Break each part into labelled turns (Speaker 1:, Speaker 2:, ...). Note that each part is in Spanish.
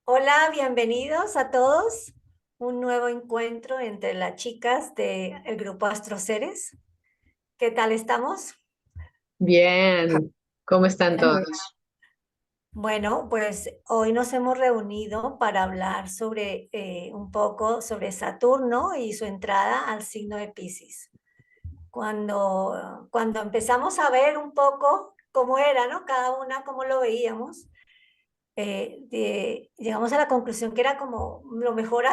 Speaker 1: Hola, bienvenidos a todos. Un nuevo encuentro entre las chicas del grupo Astroseres. ¿Qué tal estamos?
Speaker 2: Bien, ¿cómo están todos?
Speaker 1: Bueno, pues hoy nos hemos reunido para hablar sobre un poco sobre Saturno y su entrada al signo de Piscis. Cuando empezamos a ver un poco cómo era, ¿no? Cada una, cómo lo veíamos, llegamos a la conclusión que era como lo mejor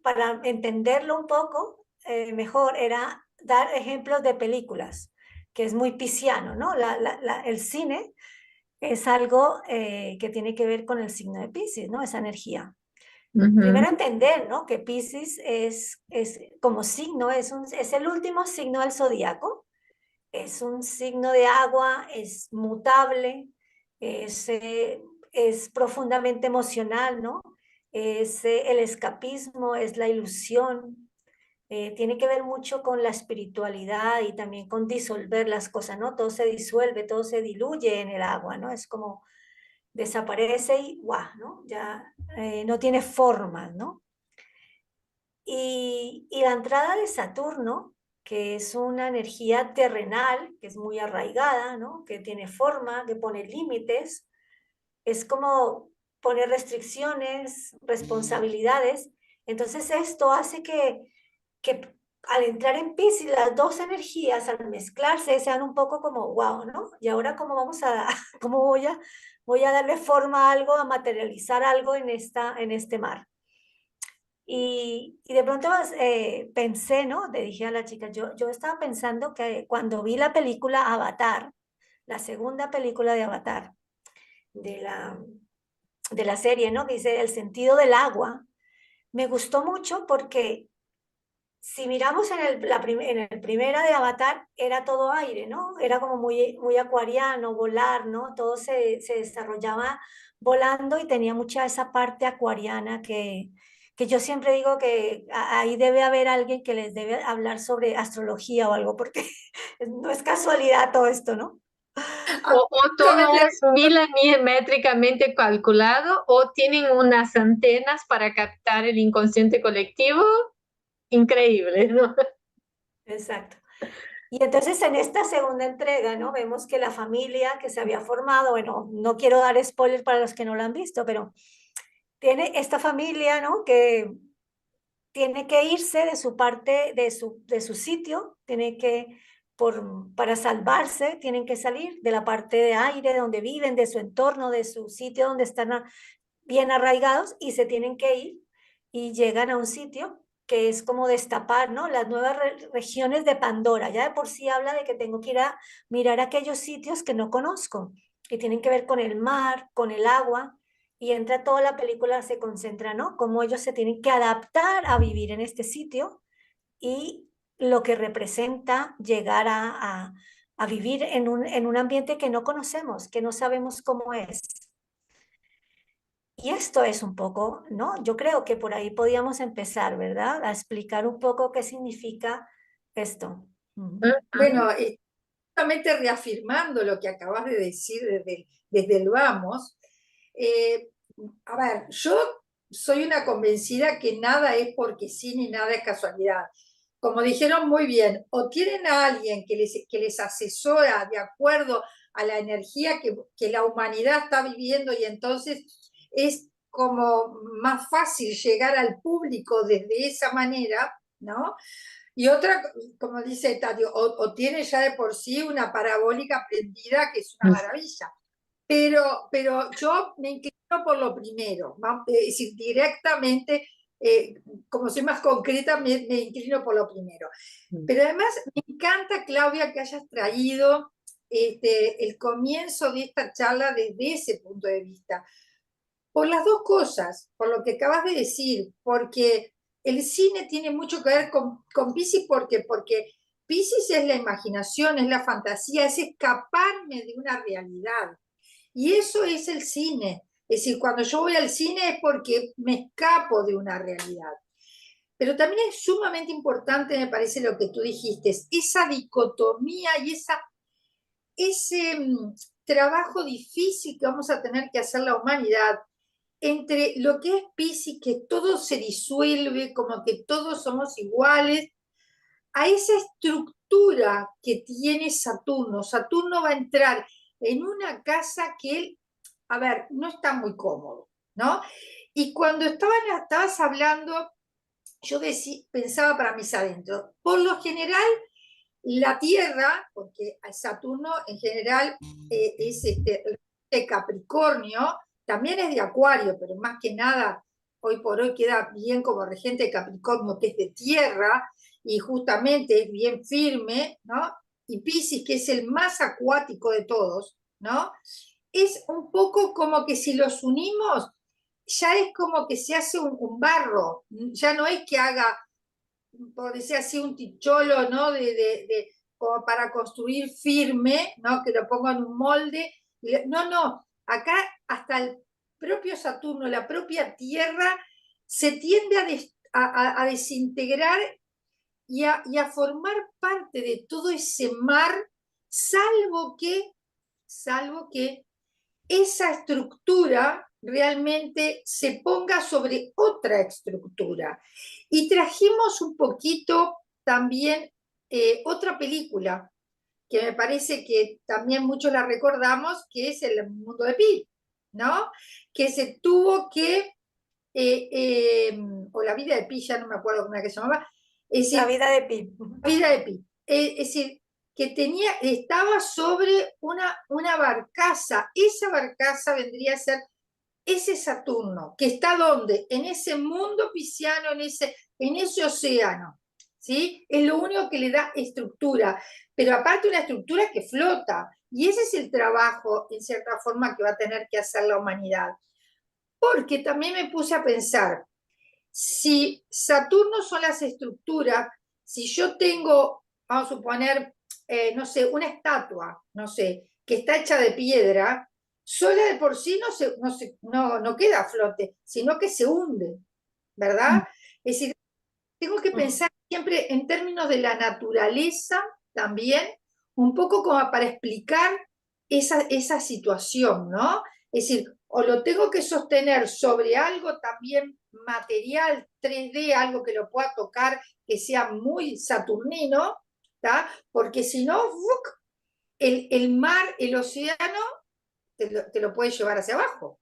Speaker 1: para entenderlo un poco mejor era dar ejemplos de películas, que es muy pisciano, ¿no? El cine es algo que tiene que ver con el signo de Piscis, ¿no? Esa energía.
Speaker 2: Ujú.
Speaker 1: Primero entender, ¿no? Que Piscis es como signo, es el último signo del zodiaco, es un signo de agua, es mutable, es, eh, es profundamente emocional, ¿no? Es el escapismo, es la ilusión, tiene que ver mucho con la espiritualidad y también con disolver las cosas, ¿no? Todo se disuelve, todo se diluye en el agua, ¿no? Es como desaparece y ¡guau!, ¿no? Ya no tiene forma, ¿no? Y la entrada de Saturno, que es una energía terrenal, que es muy arraigada, ¿no? Que tiene forma, que pone límites, es como poner restricciones, responsabilidades. Entonces esto hace que al entrar en Piscis, las dos energías al mezclarse sean un poco como, wow, ¿no? Y ahora cómo vamos a, cómo voy a darle forma a algo, a materializar algo en este mar. Y de pronto pensé, ¿no? Le dije a la chica, yo estaba pensando que cuando vi la película Avatar, la segunda película de Avatar, de la, de la serie, ¿no? Que dice El sentido del agua, me gustó mucho porque si miramos en el primera de Avatar, era todo aire, ¿no? Era como muy acuariano, volar, ¿no? Todo se desarrollaba volando y tenía mucha esa parte acuariana que yo siempre digo que ahí debe haber alguien que les debe hablar sobre astrología o algo, porque no es casualidad todo esto, ¿no?
Speaker 2: O todo
Speaker 1: Absolutamente.
Speaker 2: es milimétricamente calculado o tienen unas antenas para captar el inconsciente colectivo. Increíble, ¿no?
Speaker 1: Exacto. Y entonces en esta segunda entrega, ¿no? Vemos que la familia que se había formado, bueno, no quiero dar spoiler para los que no lo han visto, pero tiene esta familia, ¿no? Que tiene que irse de su parte, de su sitio, tiene que, para salvarse, tienen que salir de la parte de aire donde viven, de su entorno, de su sitio donde están bien arraigados y se tienen que ir y llegan a un sitio que es como destapar, ¿no? Las nuevas regiones de Pandora. Ya de por sí habla de que tengo que ir a mirar aquellos sitios que no conozco, que tienen que ver con el mar, con el agua, y entra toda la película, se concentra, ¿no? Cómo ellos se tienen que adaptar a vivir en este sitio y lo que representa llegar a vivir en un ambiente que no conocemos, que no sabemos cómo es. Y esto es un poco, ¿no? Yo creo que por ahí podíamos empezar, ¿verdad? A explicar un poco qué significa esto. Ujú.
Speaker 2: Ujú.
Speaker 3: Bueno, justamente reafirmando lo que acabas de decir desde el vamos, eh, a ver, yo soy una convencida que nada es porque sí ni nada es casualidad. Como dijeron muy bien, o tienen a alguien que les asesora de acuerdo a la energía que la humanidad está viviendo y entonces es como más fácil llegar al público desde esa manera, ¿no? Y otra, como dice Tati, o tiene ya de por sí una parabólica prendida, que es una maravilla. Pero yo me inclino por lo primero, es decir, directamente, como soy más concreta, me inclino por lo primero. Pero además me encanta, Claudia, que hayas traído el comienzo de esta charla desde ese punto de vista, por las dos cosas, por lo que acabas de decir, porque el cine tiene mucho que ver con Piscis, porque Piscis es la imaginación, es la fantasía, es escaparme de una realidad. Y eso es el cine. Es decir, cuando yo voy al cine es porque me escapo de una realidad. Pero también es sumamente importante, me parece, lo que tú dijiste, esa dicotomía y ese trabajo difícil que vamos a tener que hacer la humanidad entre lo que es Piscis, que todo se disuelve, como que todos somos iguales, a esa estructura que tiene Saturno. Saturno va a entrar en una casa que él, a ver, no está muy cómodo, ¿no? Y cuando estabas hablando, yo pensaba para mis adentros, por lo general, la Tierra, porque Saturno en general es de Capricornio, también es de Acuario, pero más que nada, hoy por hoy queda bien como regente de Capricornio, que es de Tierra, y justamente es bien firme, ¿no? Y Piscis, que es el más acuático de todos, ¿no? Es un poco como que si los unimos, ya es como que se hace un barro, ya no es que haga, por decir así, un ticholo, ¿no? Como para construir firme, ¿no? Que lo pongo en un molde. No, no, acá hasta el propio Saturno, la propia Tierra, se tiende a desintegrar y a formar parte de todo ese mar, salvo que esa estructura realmente se ponga sobre otra estructura. Y trajimos un poquito también otra película que me parece que también muchos la recordamos, que es El mundo de Pi, ¿no? Que se tuvo que, o La vida de Pi, ya no me acuerdo cómo era que se llamaba, es
Speaker 1: La
Speaker 3: decir,
Speaker 1: vida de Pi.
Speaker 3: La vida de Pi. Es decir, que estaba sobre una barcaza. Esa barcaza vendría a ser ese Saturno, que está donde, en ese mundo pisciano, en ese océano, ¿sí? Es lo único que le da estructura, pero aparte una estructura que flota, y ese es el trabajo, en cierta forma, que va a tener que hacer la humanidad. Porque también me puse a pensar, si Saturno son las estructuras, si yo tengo, vamos a suponer, no sé, una estatua, no sé, que está hecha de piedra, sola de por sí no queda a flote, sino que se hunde, ¿verdad? Es decir, tengo que pensar siempre en términos de la naturaleza también, un poco como para explicar esa situación, ¿no? Es decir, o lo tengo que sostener sobre algo también material, 3D, algo que lo pueda tocar, que sea muy saturnino, ¿tá? Porque si no, el mar, el océano, te lo puede llevar hacia abajo.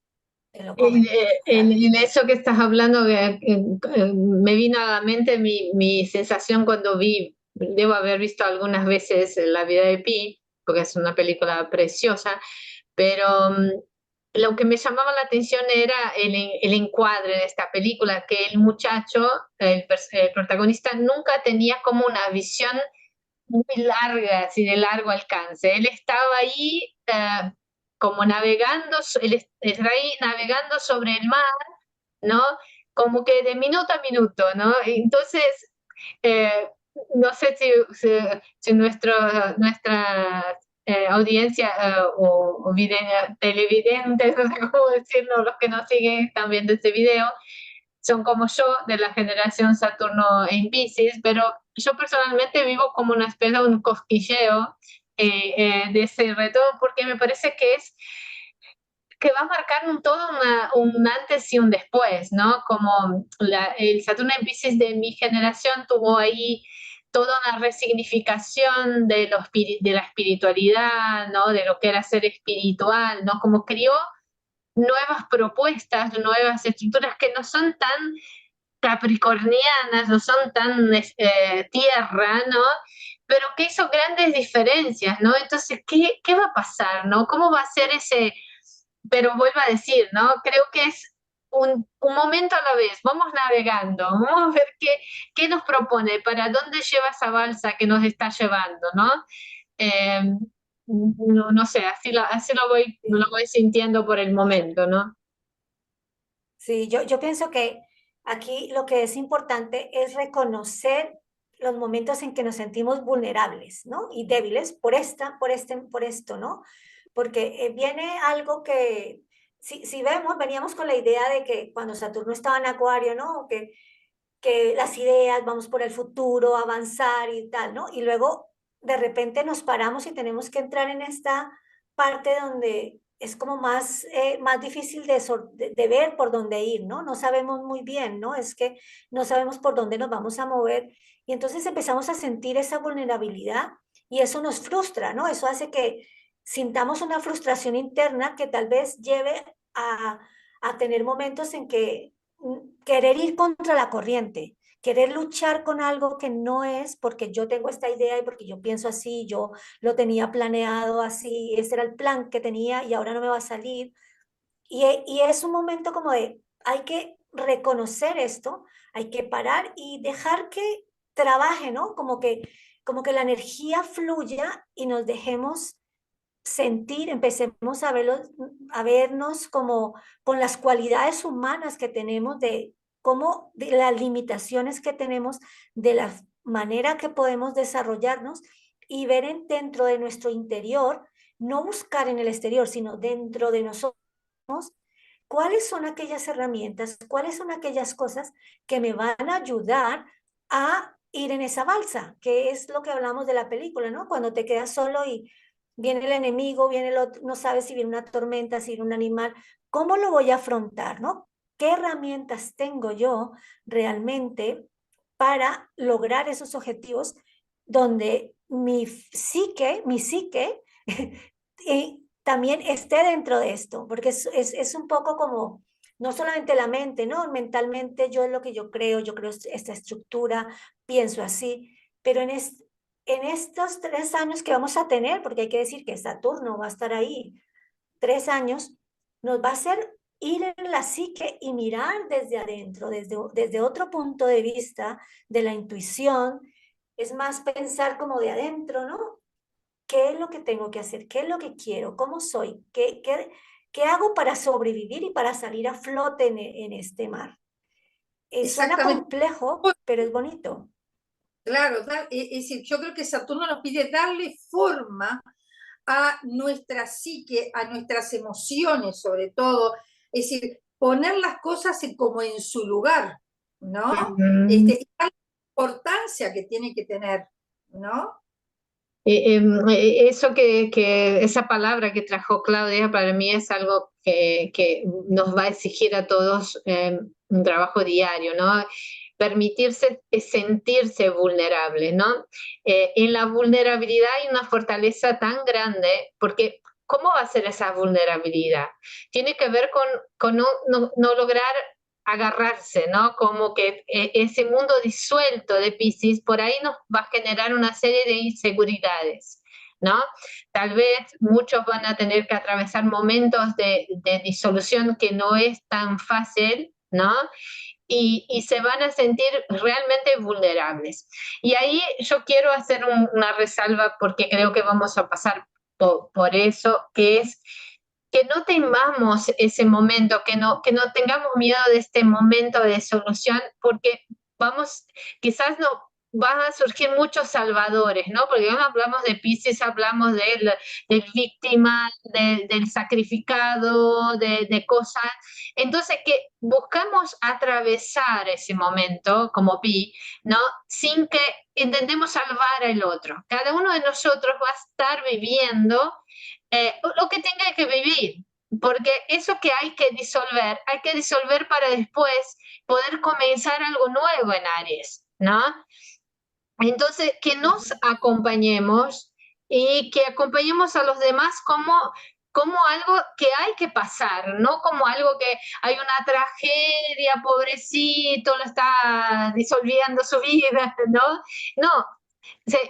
Speaker 1: Te lo
Speaker 2: En,
Speaker 1: come. Claro.
Speaker 2: en eso que estás hablando, me vino a la mente mi sensación cuando debo haber visto algunas veces La vida de Pi, porque es una película preciosa, pero lo que me llamaba la atención era el encuadre de esta película, que el muchacho, el protagonista, nunca tenía como una visión muy larga, así de largo alcance. Él estaba ahí como navegando, está ahí navegando sobre el mar, ¿no? Como que de minuto a minuto, ¿no? Entonces, eh, no sé si nuestra audiencia televidentes, no sé cómo decirlo, los que nos siguen también de este video, son como yo, de la generación Saturno en Piscis, pero yo personalmente vivo como una especie de un cosquilleo de ese retorno, porque me parece que va a marcar todo un antes y un después, ¿no? Como el Saturno en Piscis de mi generación tuvo ahí toda una resignificación de la espiritualidad, ¿no? De lo que era ser espiritual, ¿no? Como crió nuevas propuestas, nuevas estructuras que no son tan capricornianas, no son tan tierra, ¿no? Pero que hizo grandes diferencias, ¿no? Entonces, ¿qué va a pasar, ¿no? ¿Cómo va a ser ese? Pero vuelvo a decir, ¿no? Creo que es un momento a la vez, vamos navegando, vamos a ver qué nos propone, para dónde lleva esa balsa que nos está llevando, ¿no? Eh, no sé, así lo voy sintiendo por el momento, ¿no?
Speaker 1: Sí, yo pienso que aquí lo que es importante es reconocer los momentos en que nos sentimos vulnerables, ¿no? Y débiles por esto, ¿no? Porque viene algo que, si vemos, veníamos con la idea de que cuando Saturno estaba en Acuario, ¿no? Que las ideas, vamos por el futuro, avanzar y tal, ¿no? Y luego de repente nos paramos y tenemos que entrar en esta parte donde es como más difícil de ver por dónde ir, ¿no? No sabemos muy bien, ¿no? Es que no sabemos por dónde nos vamos a mover y entonces empezamos a sentir esa vulnerabilidad y eso nos frustra, ¿no? Eso hace que sintamos una frustración interna que tal vez lleve a tener momentos en que querer ir contra la corriente, querer luchar con algo que no es porque yo tengo esta idea y porque yo pienso así, yo lo tenía planeado así, ese era el plan que tenía y ahora no me va a salir. Y es un momento como de, hay que reconocer esto, hay que parar y dejar que trabaje, ¿no? Como que la energía fluya y nos dejemos sentir, empecemos a vernos como con las cualidades humanas que tenemos, de cómo, de las limitaciones que tenemos, de la manera que podemos desarrollarnos y ver dentro de nuestro interior, no buscar en el exterior, sino dentro de nosotros, cuáles son aquellas herramientas, cuáles son aquellas cosas que me van a ayudar a ir en esa balsa, que es lo que hablamos de la película, ¿no? Cuando te quedas solo y viene el enemigo, viene el otro, no sabes si viene una tormenta, si viene un animal, ¿cómo lo voy a afrontar, no? ¿Qué herramientas tengo yo realmente para lograr esos objetivos donde mi psique también esté dentro de esto? Porque es un poco como, no solamente la mente, ¿no? Mentalmente yo es lo que yo creo esta estructura, pienso así, pero en estos 3 años que vamos a tener, porque hay que decir que Saturno va a estar ahí 3 años, nos va a hacer ir en la psique y mirar desde adentro, desde otro punto de vista de la intuición. Es más pensar como de adentro, ¿no? ¿Qué es lo que tengo que hacer? ¿Qué es lo que quiero? ¿Cómo soy? ¿Qué hago para sobrevivir y para salir a flote en este mar? Suena
Speaker 3: Exactamente.
Speaker 1: complejo, pero es bonito.
Speaker 3: Claro, es decir, yo creo que Saturno nos pide darle forma a nuestra psique, a nuestras emociones sobre todo, es decir, poner las cosas como en su lugar, ¿no?
Speaker 2: Ujú.
Speaker 3: Y la importancia que tiene que tener, ¿no?
Speaker 2: Eso esa palabra que trajo Claudia para mí es algo que nos va a exigir a todos un trabajo diario, ¿no? Permitirse sentirse vulnerable, ¿no? En la vulnerabilidad hay una fortaleza tan grande, porque ¿cómo va a ser esa vulnerabilidad? Tiene que ver con no lograr agarrarse, ¿no? Como que ese mundo disuelto de Piscis por ahí nos va a generar una serie de inseguridades, ¿no? Tal vez muchos van a tener que atravesar momentos de disolución que no es tan fácil, ¿no? Y se van a sentir realmente vulnerables. Y ahí yo quiero hacer una resalva porque creo que vamos a pasar por eso, que es que no temamos ese momento, que no tengamos miedo de este momento de solución, porque vamos, quizás no van a surgir muchos salvadores, ¿no? Porque cuando hablamos de Piscis, hablamos del víctima, del sacrificado, de cosas. Entonces, que buscamos atravesar ese momento como Pi, ¿no? Sin que intentemos salvar al otro. Cada uno de nosotros va a estar viviendo lo que tenga que vivir, porque eso que hay que disolver para después poder comenzar algo nuevo en Aries, ¿no? Entonces, que nos acompañemos y que acompañemos a los demás como algo que hay que pasar, no como algo que hay una tragedia, pobrecito, lo está disolviendo su vida, ¿no? No,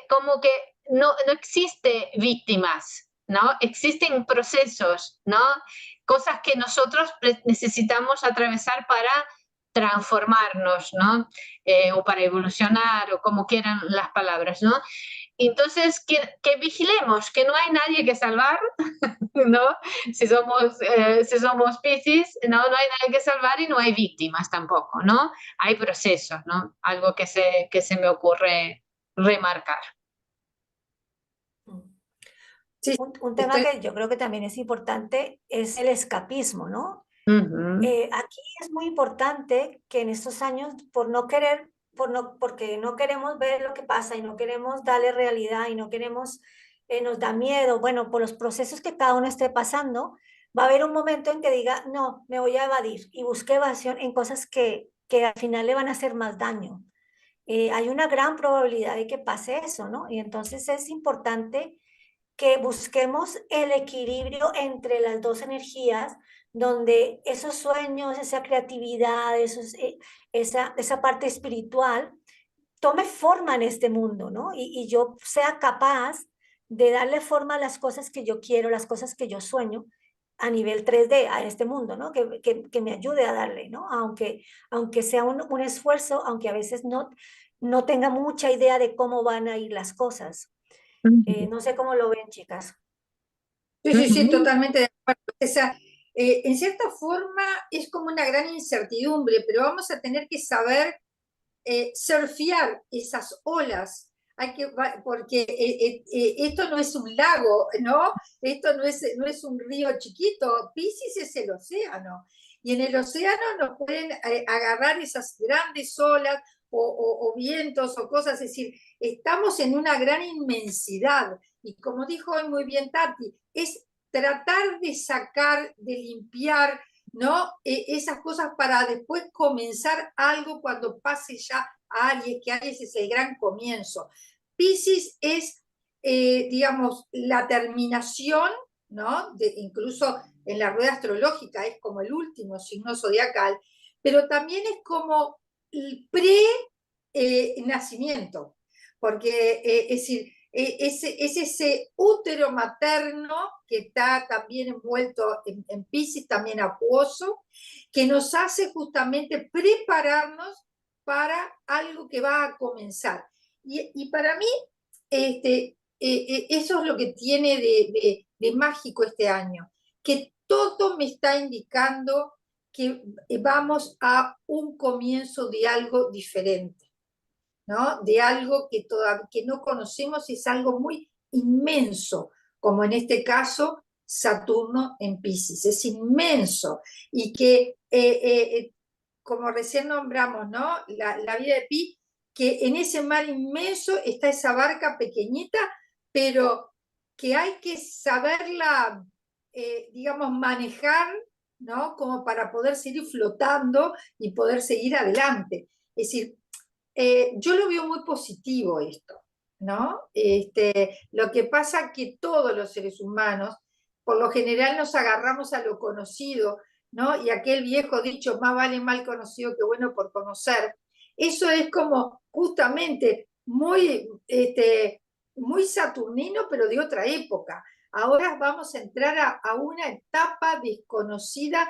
Speaker 2: como que no existe víctimas, ¿no? Existen procesos, ¿no? Cosas que nosotros necesitamos atravesar para transformarnos, ¿no? O para evolucionar, o como quieran las palabras, ¿no? Entonces, que vigilemos, que no hay nadie que salvar, ¿no? Si somos Piscis, no hay nadie que salvar y no hay víctimas tampoco, ¿no? Hay procesos, ¿no? Algo que se me ocurre remarcar.
Speaker 3: Sí,
Speaker 1: Un tema
Speaker 3: estoy,
Speaker 1: que yo creo que también es importante es el escapismo, ¿no?
Speaker 2: Ujú.
Speaker 1: Aquí es muy importante que en estos años, porque no queremos ver lo que pasa y no queremos darle realidad y no queremos, nos da miedo, bueno, por los procesos que cada uno esté pasando, va a haber un momento en que diga, no, me voy a evadir y busque evasión en cosas que al final le van a hacer más daño. Hay una gran probabilidad de que pase eso, ¿no? Y entonces es importante que busquemos el equilibrio entre las dos energías, donde esos sueños, esa creatividad, esa parte espiritual tome forma en este mundo, ¿no? Y yo sea capaz de darle forma a las cosas que yo quiero, las cosas que yo sueño a nivel 3D, a este mundo, ¿no? Que me ayude a darle, ¿no? Aunque sea un esfuerzo, aunque a veces no tenga mucha idea de cómo van a ir las cosas.
Speaker 2: Ujú.
Speaker 1: No sé cómo lo ven, chicas.
Speaker 3: Sí, sí, sí,
Speaker 2: Ujú.
Speaker 3: totalmente de acuerdo. O sea, en cierta forma es como una gran incertidumbre, pero vamos a tener que saber surfear esas olas. Porque esto no es un lago, ¿no? Esto no es un río chiquito. Piscis es el océano. Y en el océano nos pueden agarrar esas grandes olas o vientos o cosas. Es decir, estamos en una gran inmensidad. Y como dijo hoy muy bien Tati, es tratar de sacar, de limpiar, ¿no? Esas cosas para después comenzar algo cuando pase ya a Aries, que Aries es el gran comienzo. Piscis es, digamos, la terminación, ¿no? Incluso en la rueda astrológica es como el último signo zodiacal, pero también es como el pre-nacimiento, porque es decir, es ese útero materno que está también envuelto en Piscis, también acuoso, que nos hace justamente prepararnos para algo que va a comenzar. Y para mí, eso es lo que tiene de mágico este año, que todo me está indicando que vamos a un comienzo de algo diferente, ¿no? De algo que, que no conocemos, es algo muy inmenso, como en este caso Saturno en Piscis, es inmenso, y que, como recién nombramos, ¿no? La vida de Pi, que en ese mar inmenso está esa barca pequeñita, pero que hay que saberla, digamos, manejar, ¿no? Como para poder seguir flotando y poder seguir adelante. Es decir, yo lo veo muy positivo esto, ¿no? Lo que pasa que todos los seres humanos, por lo general, nos agarramos a lo conocido, ¿no? Y aquel viejo dicho, más vale mal conocido que bueno por conocer. Eso es como justamente muy saturnino, pero de otra época. Ahora vamos a entrar a una etapa desconocida,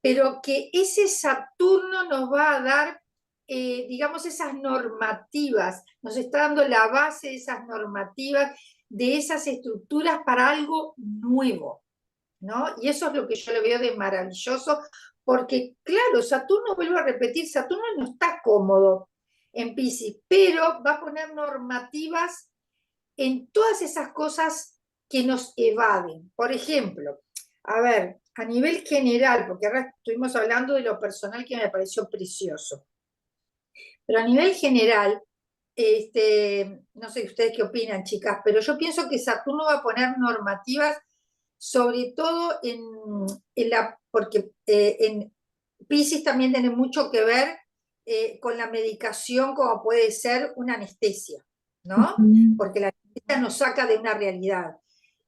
Speaker 3: pero que ese Saturno nos va a dar, digamos, esas normativas, nos está dando la base de esas normativas, de esas estructuras para algo nuevo, ¿no? Y eso es lo que yo le veo de maravilloso, porque claro, Saturno, vuelvo a repetir, Saturno no está cómodo en Piscis, pero va a poner normativas en todas esas cosas que nos evaden. Por ejemplo, a ver, a nivel general, porque ahora estuvimos hablando de lo personal que me pareció precioso, pero a nivel general, no sé ustedes qué opinan, chicas, pero yo pienso que Saturno va a poner normativas, sobre todo porque en Piscis también tiene mucho que ver con la medicación, como puede ser una anestesia, ¿no?
Speaker 2: Ujú.
Speaker 3: Porque la anestesia nos saca de una realidad.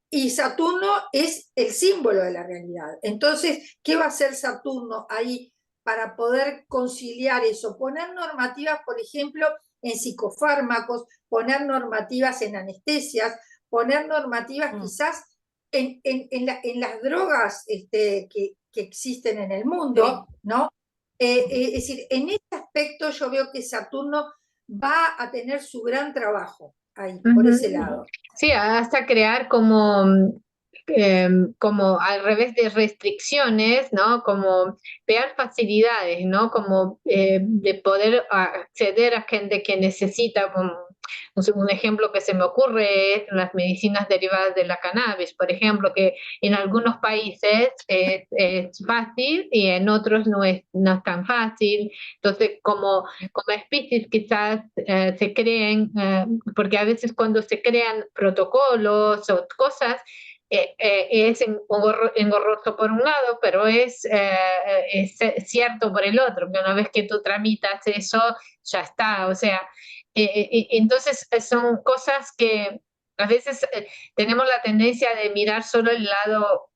Speaker 3: Y Saturno es el símbolo de la realidad. Entonces, ¿qué va a hacer Saturno ahí para poder conciliar eso? Poner normativas, por ejemplo, en psicofármacos, poner normativas en anestesias, poner normativas
Speaker 1: Mm.
Speaker 3: quizás en las drogas que existen en el mundo,
Speaker 1: Sí.
Speaker 3: ¿no? Es decir, en este aspecto yo veo que Saturno va a tener su gran trabajo ahí, por ese
Speaker 2: Ujú.
Speaker 3: lado.
Speaker 2: Sí, hasta crear como al revés de restricciones, ¿no? Como crear facilidades, ¿no? Como de poder acceder a gente que necesita. Un ejemplo que se me ocurre es las medicinas derivadas de la cannabis, por ejemplo, que en algunos países es fácil y en otros no es tan fácil. Entonces, como especies quizás se creen, porque a veces cuando se crean protocolos o cosas, es engorroso por un lado, pero es cierto por el otro, que una vez que tú tramitas eso, ya está. O sea, entonces son cosas que a veces tenemos la tendencia de mirar solo el lado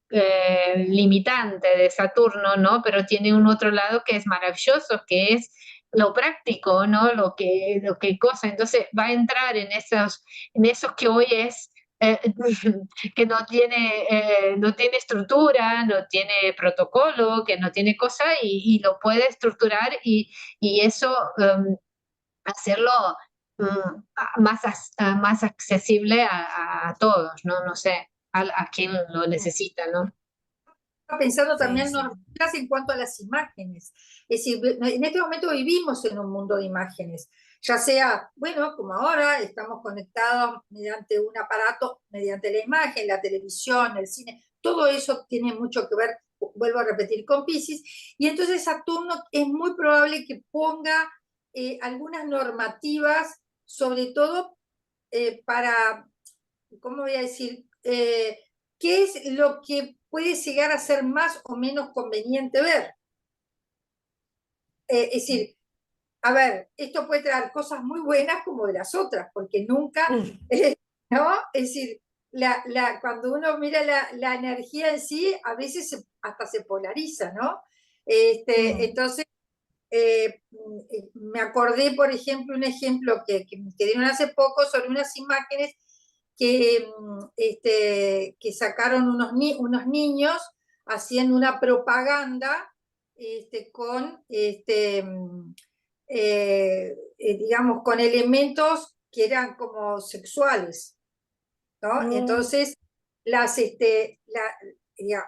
Speaker 2: limitante de Saturno, ¿no? Pero tiene un otro lado que es maravilloso, que es lo práctico, ¿no? Lo que cosa. Entonces va a entrar en esos que hoy es que no tiene estructura, no tiene protocolo, que no tiene cosa y lo puede estructurar y eso hacerlo más accesible a todos, ¿no? No sé, a quien lo necesita, ¿no?
Speaker 3: Pensando
Speaker 1: Sí,
Speaker 3: también
Speaker 1: sí.
Speaker 3: más en cuanto a las imágenes. Es decir, en este momento vivimos en un mundo de imágenes, ya sea, bueno, como ahora estamos conectados mediante un aparato, mediante la imagen, la televisión, el cine, todo eso tiene mucho que ver, vuelvo a repetir, con Piscis, y entonces Saturno es muy probable que ponga algunas normativas, sobre todo para, ¿cómo voy a decir? ¿Qué es lo que puede llegar a ser más o menos conveniente ver? Es decir, a ver, esto puede traer cosas muy buenas como de las otras, porque nunca,
Speaker 1: Mm,
Speaker 3: ¿no? Es decir, cuando uno mira la energía en sí, a veces hasta se polariza, ¿no?
Speaker 1: mm,
Speaker 3: Entonces, me acordé, por ejemplo, un ejemplo que dieron hace poco sobre unas imágenes que sacaron unos niños haciendo una propaganda digamos, con elementos que eran como sexuales, ¿no?
Speaker 1: mm,
Speaker 3: Entonces,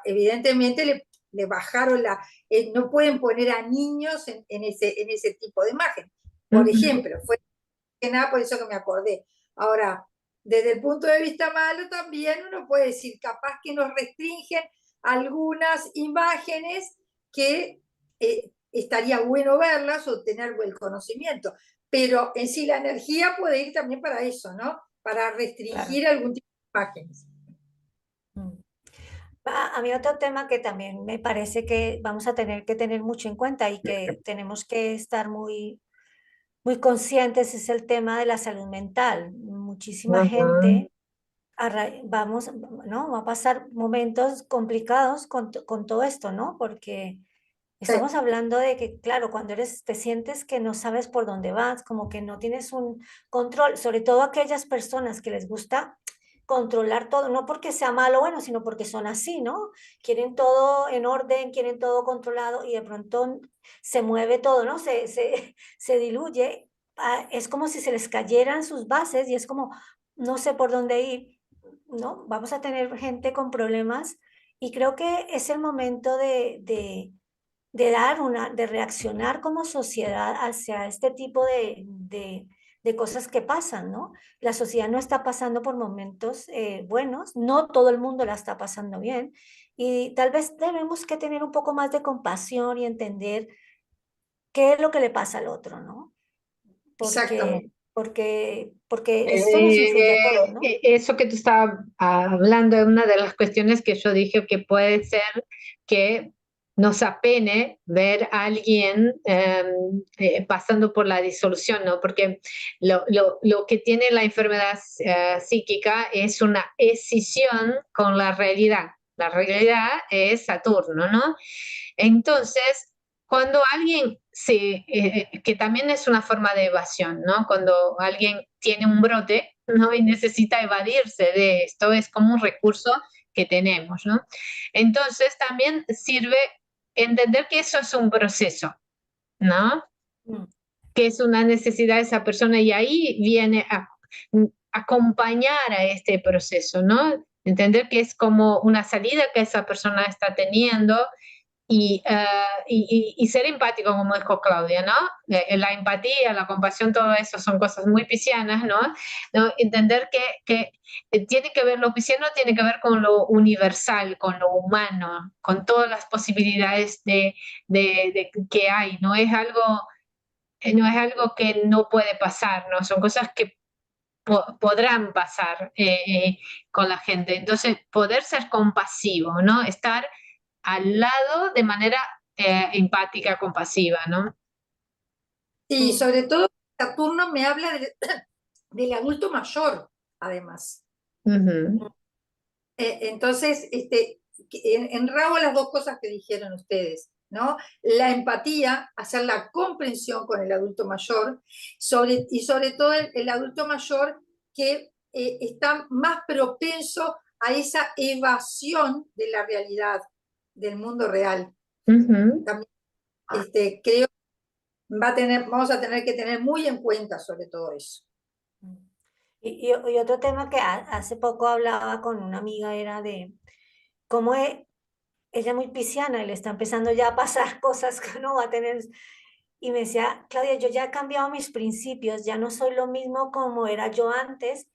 Speaker 3: evidentemente le bajaron no pueden poner a niños en ese tipo de imagen. Por
Speaker 2: Ujú.
Speaker 3: ejemplo, fue que nada por eso que me acordé. Ahora, desde el punto de vista malo también uno puede decir, capaz que nos restringen algunas imágenes que estaría bueno verlas o tener buen conocimiento, pero en sí la energía puede ir también para eso, ¿no? Para
Speaker 1: claro.
Speaker 3: restringir algún tipo de imágenes.
Speaker 1: Mm. A mí otro tema que también me parece que vamos a tener que tener mucho en cuenta y que tenemos que estar muy conscientes es el tema de la salud mental. Muchísima
Speaker 2: Ujú.
Speaker 1: gente ¿no? Va a pasar momentos complicados con todo esto, ¿no? Porque
Speaker 3: Sí,
Speaker 1: estamos hablando de que, claro, cuando te sientes que no sabes por dónde vas, como que no tienes un control, sobre todo aquellas personas que les gusta controlar todo, no porque sea malo o bueno, sino porque son así, ¿no? Quieren todo en orden, quieren todo controlado y de pronto se mueve todo, ¿no? Se diluye. Es como si se les cayeran sus bases y es como, no sé por dónde ir, ¿no? Vamos a tener gente con problemas y creo que es el momento de reaccionar como sociedad hacia este tipo de cosas que pasan, ¿no? La sociedad no está pasando por momentos buenos, no todo el mundo la está pasando bien y tal vez tenemos que tener un poco más de compasión y entender qué es lo que le pasa al otro, ¿no?
Speaker 3: exactamente.
Speaker 1: Porque esto nos influye a todos, ¿no?
Speaker 2: Eso que tú estabas hablando es una de las cuestiones que yo dije que puede ser que nos apene ver a alguien pasando por la disolución, ¿no? Porque lo que tiene la enfermedad psíquica es una escisión con la realidad. La realidad es Saturno, ¿no? Entonces, cuando alguien que también es una forma de evasión, ¿no? Cuando alguien tiene un brote, ¿no? Y necesita evadirse de esto, es como un recurso que tenemos, ¿no? Entonces, también sirve entender que eso es un proceso, ¿no?
Speaker 1: Mm,
Speaker 2: Que es una necesidad de esa persona y ahí viene a acompañar a este proceso, ¿no? Entender que es como una salida que esa persona está teniendo y ser empático, como dijo Claudia, ¿no? La empatía, la compasión, todo eso son cosas muy piscianas, ¿no? ¿No? Entender que tiene que ver, lo pisciano tiene que ver con lo universal, con lo humano, con todas las posibilidades que hay, no es algo que no puede pasar, ¿no? Son cosas que podrán pasar con la gente. Entonces, poder ser compasivo, ¿no? Estar al lado de manera empática, compasiva, ¿no?
Speaker 3: Y sobre todo, Saturno me habla del adulto mayor, además.
Speaker 2: Ujú.
Speaker 3: Entonces, enrabo las dos cosas que dijeron ustedes, ¿no? La empatía, hacer la comprensión con el adulto mayor, y sobre todo el adulto mayor que está más propenso a esa evasión de la realidad, del mundo real.
Speaker 2: Ujú.
Speaker 3: También, creo que vamos a tener que tener muy en cuenta sobre todo eso.
Speaker 1: Y otro tema que hace poco hablaba con una amiga era de cómo ella muy pisciana y le está empezando ya a pasar cosas que no va a tener. Y me decía, Claudia, yo ya he cambiado mis principios, ya no soy lo mismo como era yo antes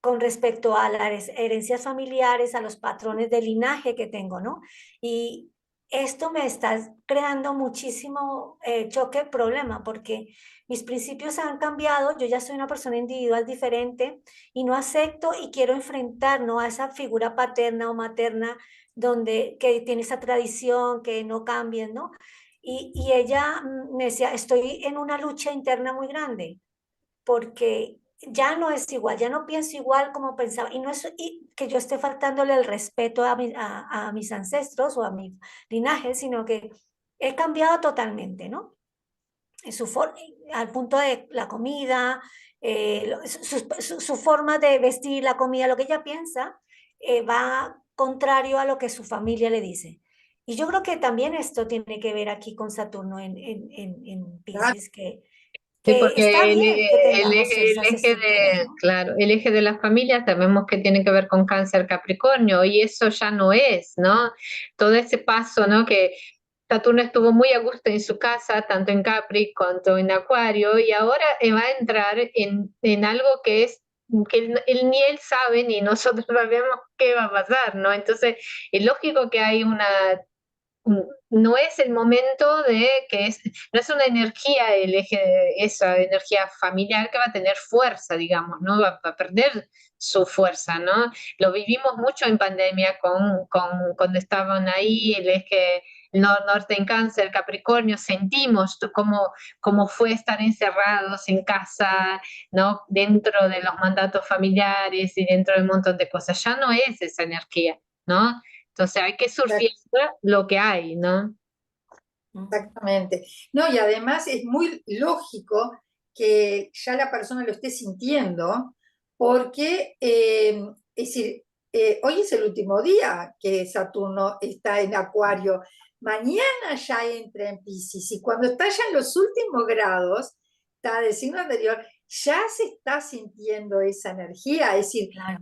Speaker 1: con respecto a las herencias familiares, a los patrones de linaje que tengo, ¿no? Y esto me está creando muchísimo choque, problema, porque mis principios han cambiado, yo ya soy una persona individual diferente y no acepto y quiero enfrentar, ¿no?, a esa figura paterna o materna donde que tiene esa tradición, que no cambien, ¿no? Y ella me decía, estoy en una lucha interna muy grande, porque ya no es igual, ya no pienso igual como pensaba, y no es que yo esté faltándole el respeto a mis ancestros o a mi linaje, sino que he cambiado totalmente, ¿no? Al punto de la comida, su forma de vestir, la comida, lo que ella piensa, va contrario a lo que su familia le dice. Y yo creo que también esto tiene que ver aquí con Saturno en Piscis,
Speaker 2: Sí,
Speaker 1: que está
Speaker 2: porque
Speaker 1: bien que tengamos esas
Speaker 2: eje
Speaker 1: estructuras,
Speaker 2: de,
Speaker 1: ¿no?
Speaker 2: claro, el eje de la familia sabemos que tiene que ver con Cáncer Capricornio y eso ya no es, ¿no? Todo ese paso, ¿no? Que Saturno estuvo muy a gusto en su casa, tanto en Capri cuanto en Acuario, y ahora va a entrar en algo que es que ni él sabe ni nosotros sabemos qué va a pasar, ¿no? Entonces, es lógico que hay una no es el momento no es una energía el eje, esa energía familiar que va a tener fuerza, digamos, ¿no? Va a perder su fuerza, ¿no? Lo vivimos mucho en pandemia cuando estaban ahí el eje norte en Cáncer, Capricornio, sentimos cómo fue estar encerrados en casa, ¿no? Dentro de los mandatos familiares y dentro de un montón de cosas. Ya no es esa energía, ¿no? Entonces hay que surfear lo que hay, ¿no?
Speaker 3: Exactamente. No, y además es muy lógico que ya la persona lo esté sintiendo, porque, es decir, hoy es el último día que Saturno está en Acuario, mañana ya entra en Piscis, y cuando está ya en los últimos grados, está del signo anterior, ya se está sintiendo esa energía, es decir,
Speaker 1: Claro.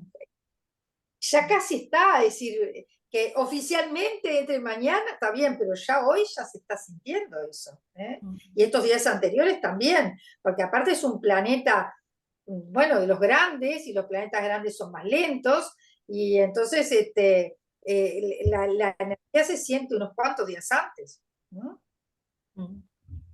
Speaker 3: ya casi está, es decir, que oficialmente entre mañana está bien, pero ya hoy ya se está sintiendo eso, ¿eh? Y estos días anteriores también, porque aparte es un planeta, bueno, de los grandes, y los planetas grandes son más lentos, y entonces la energía se siente unos cuantos días antes, ¿no?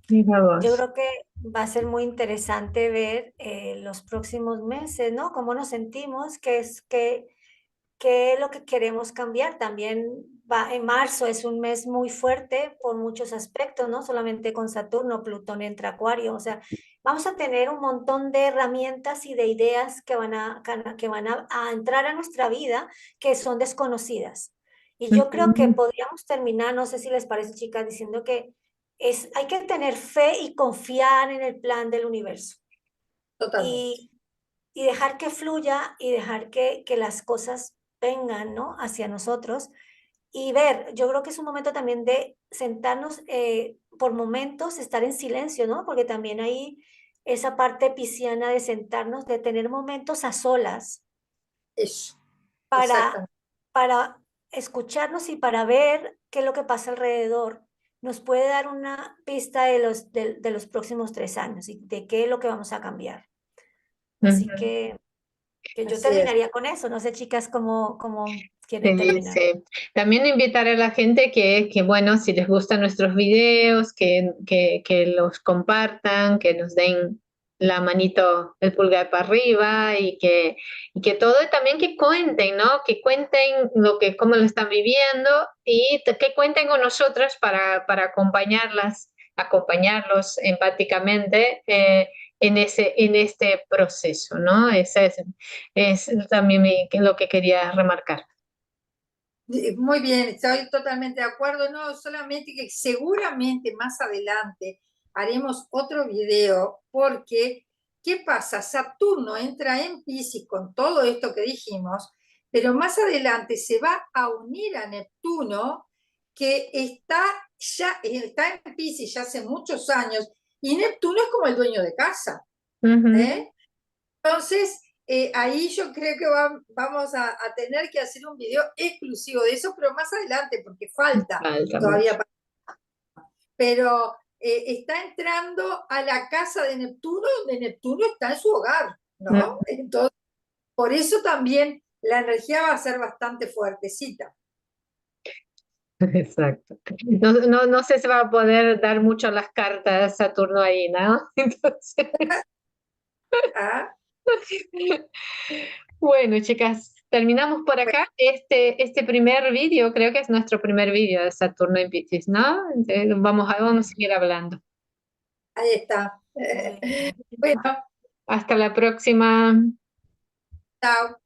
Speaker 2: Mira
Speaker 1: Yo
Speaker 2: vos.
Speaker 1: creo que va a ser muy interesante ver los próximos meses, ¿no? Cómo nos sentimos, qué es lo que queremos cambiar. También en marzo es un mes muy fuerte por muchos aspectos, no solamente con Saturno, Plutón entra Acuario, o sea, vamos a tener un montón de herramientas y de ideas que van a entrar a nuestra vida que son desconocidas. Y yo creo que
Speaker 2: Ujú.
Speaker 1: podríamos terminar, no sé si les parece, chicas, diciendo que hay que tener fe y confiar en el plan del universo
Speaker 3: Totalmente.
Speaker 1: y, y dejar que fluya y dejar que las cosas vengan, ¿no?, hacia nosotros y ver. Yo creo que es un momento también de sentarnos, por momentos, estar en silencio, ¿no? Porque también hay esa parte pisciana de sentarnos, de tener momentos a solas
Speaker 3: Eso,
Speaker 1: para,
Speaker 3: exactamente.
Speaker 1: para escucharnos y para ver qué es lo que pasa alrededor. Nos puede dar una pista de los próximos 3 años y de qué es lo que vamos a cambiar. Así
Speaker 2: Ujú.
Speaker 1: que yo
Speaker 3: Así es.
Speaker 1: terminaría con eso. No sé, chicas, cómo quieren
Speaker 2: Sí,
Speaker 1: terminar.
Speaker 2: sí. También invitar a la gente bueno, si les gustan nuestros videos, que los compartan, que nos den la manito, el pulgar para arriba y que todo y también que cuenten, ¿no? Que cuenten cómo lo están viviendo y que cuenten con nosotras para acompañarlos empáticamente en este proceso, ¿no? Es también lo que quería remarcar.
Speaker 3: Muy bien, estoy totalmente de acuerdo. No, solamente que seguramente más adelante haremos otro video porque, ¿qué pasa? Saturno entra en Piscis con todo esto que dijimos, pero más adelante se va a unir a Neptuno, que ya está en Piscis ya hace muchos años, y Neptuno es como el dueño de casa. ¿Eh? Entonces, ahí yo creo que vamos a tener que hacer un video exclusivo de eso, pero más adelante, porque falta todavía. Pero está entrando a la casa de Neptuno, donde Neptuno está en su hogar, ¿no? Entonces, por eso también la energía va a ser bastante fuertecita.
Speaker 2: Exacto. No sé si va a poder dar mucho las cartas Saturno ahí, ¿no? Entonces,
Speaker 3: ¿Ah?
Speaker 2: bueno, chicas, terminamos por acá. Este primer vídeo, creo que es nuestro primer vídeo de Saturno en Piscis, ¿no? Entonces, vamos a seguir hablando.
Speaker 3: Ahí está. Bueno,
Speaker 2: Hasta la próxima.
Speaker 3: chao.